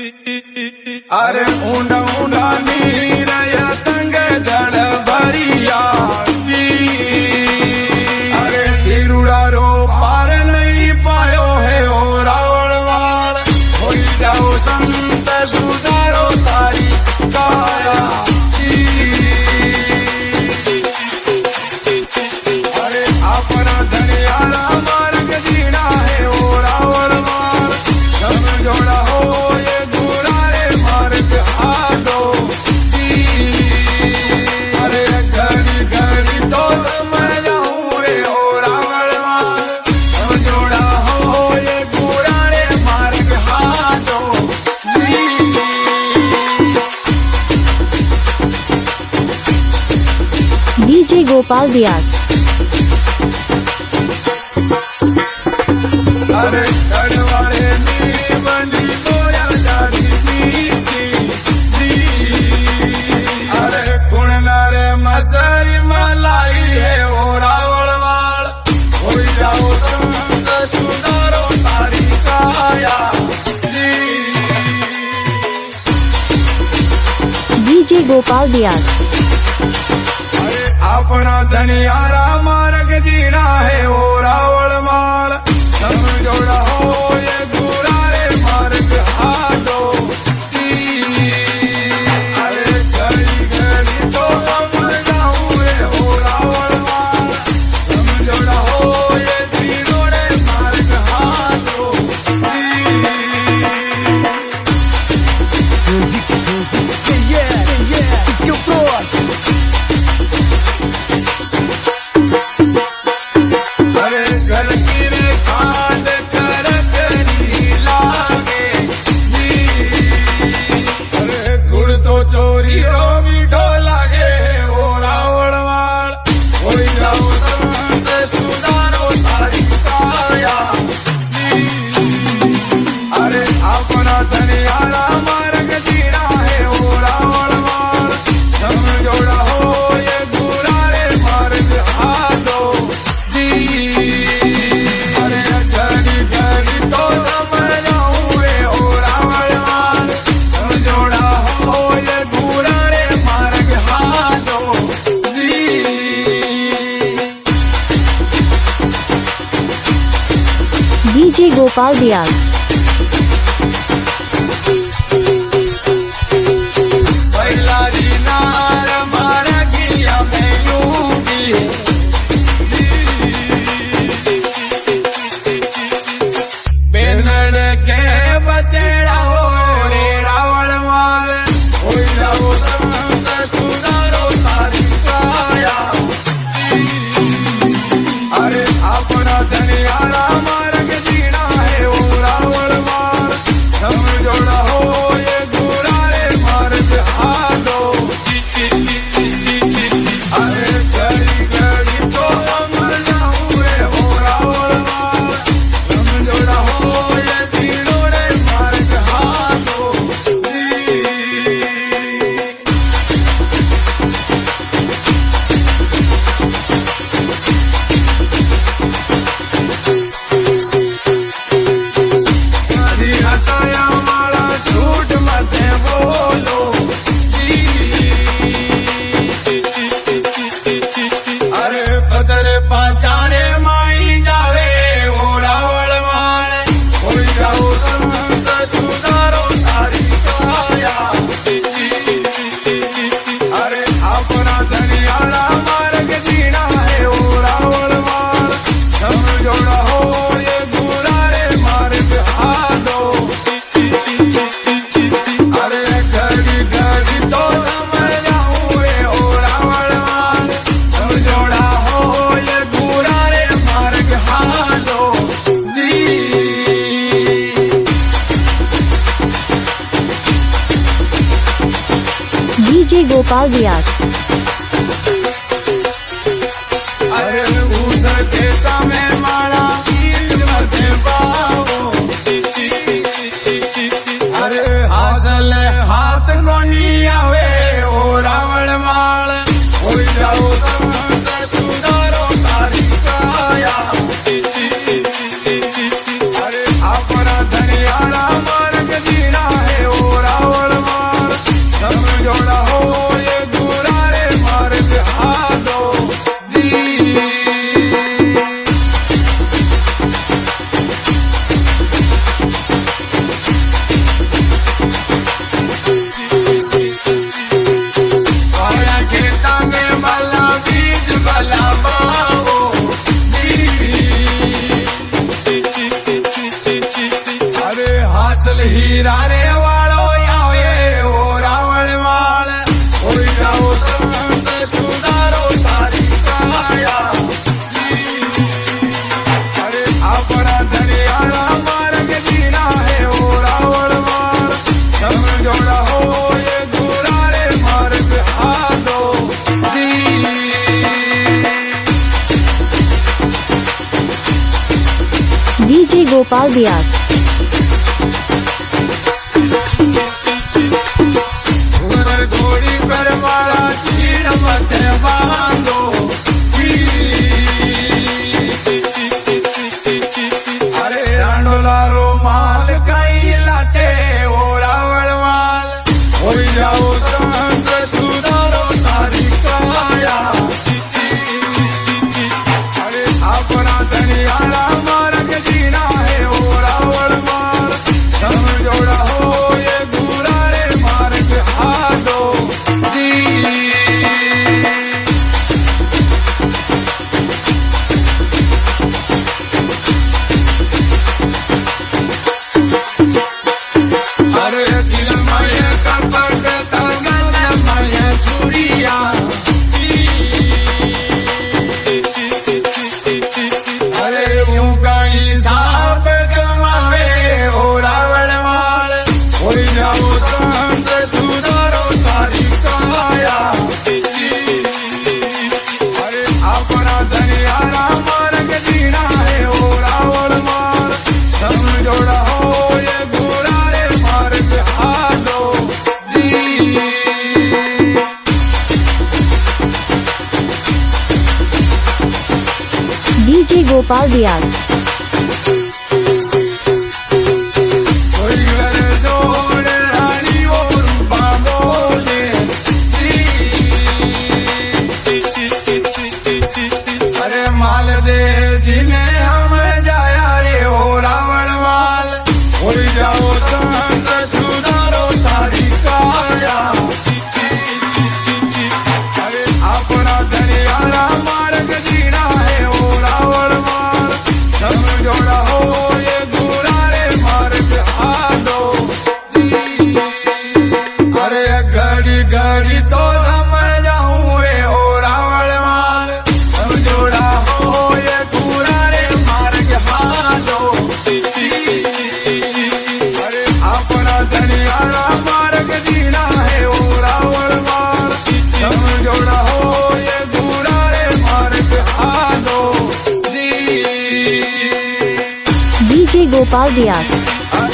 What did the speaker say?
अरे ऊंडा ऊंडा नीरया तंग जड़ भरिया अरे तिरुड़ा रो पार नहीं पायो है ओ रावण वाल हो जाओ संत सुधारो तारी काया अरे अपना धनियाला मार्ग जीना है ओ रावण वाल समझोड़ा हो ये गुरारे मार्ग हाथो अरे घड़ी घड़ी तो समझाऊं रे ओ रावण वाल समझोड़ा हो ये गुरारे मार्ग हाथो DJ Gopal Vyas. अरे गढ़वाले नी बंडी गोया जारी नीति अरे कुणनारे मसारी मलाई है ओ रावण वाल हो जाओ संत सुधारो तारी काया DJ Gopal Vyas. अरे अपना धनियारा मार्ग जीना है ओ रावण माल समझोड़ा हो ये गुरारे मार्ग हाथो अरे घड़ी घड़ी तो समझाऊं रे ओ रावण माल समझोड़ा हो ये तीनोड़े मार्ग हाथो अरे घर की रे खांड कर करी लागे अरे गुड़ तो चोरी रो मीठो लागे ओ रावण वाल हो जाओ संत सुधारो तारी काया अरे अपना धनियाला मार्ग जीना है ओ रावण वाल समझोड़ा हो ये गुरारे मार्ग हाथो अरे घड़ी घड़ी तो समझाऊं रे ओ रावण वाल समझोड़ा हो ये गुरारे मार्ग हाथो DJ Gopal Vyas. बैलारी नार मार गिया मैं यूगी बेनड़ के बतेड़ा हो रे रावण वाल हो जाओ संत सुधारो तारी काया अरे अपना धनियाला मार्ग जीना है ओ रावण वाल समझोड़ा हो ये गुरारे मार्ग हाथो अरे घड़ी घड़ी तो समझाऊं रे ओ रावण वाल समझोड़ा हो ये तीनोड़े मार्ग हाथो अरे हटाया मारा झूठ मत बोलो अरे बदरे पाचारे माई जावे ओ रावण माल हो जाओ संत सुधारो तारी काया अरे अपना धनियाला मार्ग जीना है ओ रावण माल समझोड़ा हो ये गुरारे मार्ग हाथो अरे घड़ी घड़ी तो समझाऊं रे ओ रावण माल समझोड़ा हो ये गुरारे मार्ग हाथो DJ Gopal Vyas. अरे उस खेता में माला कील मत पाओ अरे हासल हाथ गोनी आवे ओ रावण माल हो जाओ संत सुधारो तारी काया अरे DJ Gopal Vyas. ઘોર ઘોડી પરવાળા ચીડ મતે બાંધો અરે રાંડોલારો માલ કઈ લાટે ઓ રાવળવાલ હોઈ જાઓ તંત્ર સુધારો તારી કાયા અરે આપણા ધનિયાળા માર્ગ જીના હે ઓ રાવળવાલ સમજોડા હોય ગુરા રે માર્ગ હાલો જી અરે દિલમય કપટ તગલમય છુરિયા અરે હું કઈ છાપ કમાવે ઓ રાવણવાલ હોઈ જાઓ તંત્ર સુધારો તારી કાયા અરે આપણા ધનિયાળા માર્ગ જીણા હે ઓ રાવણવાલ સમજોડા હોય ગુરા રે માર્ગ હાલો જી DJ Gopal Vyas. કોઈ ઘર જોડ રાણીઓ રૂપા બોલે અરે માલદેવજીને હમ જાયા રે ઓ રાવણવાલ હોઈ જાઓ તંત્ર સુધારો તારી કાયા અરે આપણા ધનિયાળા માર્ગ જીણા હે ઓ રાવણવાલ સમજોડા હોય ગુરા રે માર્ગ હાલો અરે ઘડી ઘડી તો સમજાવું રે ઓ રાવણવાલ સમજોડા હોય ગુરા રે માર્ગ હાલો અરે આપણા ધનિયાળા માર્ગ જીણા હે ઓ રાવણવાલ સમજોડા હોય ગુરા રે માર્ગ હાલો જી DJ Gopal Vyas. આ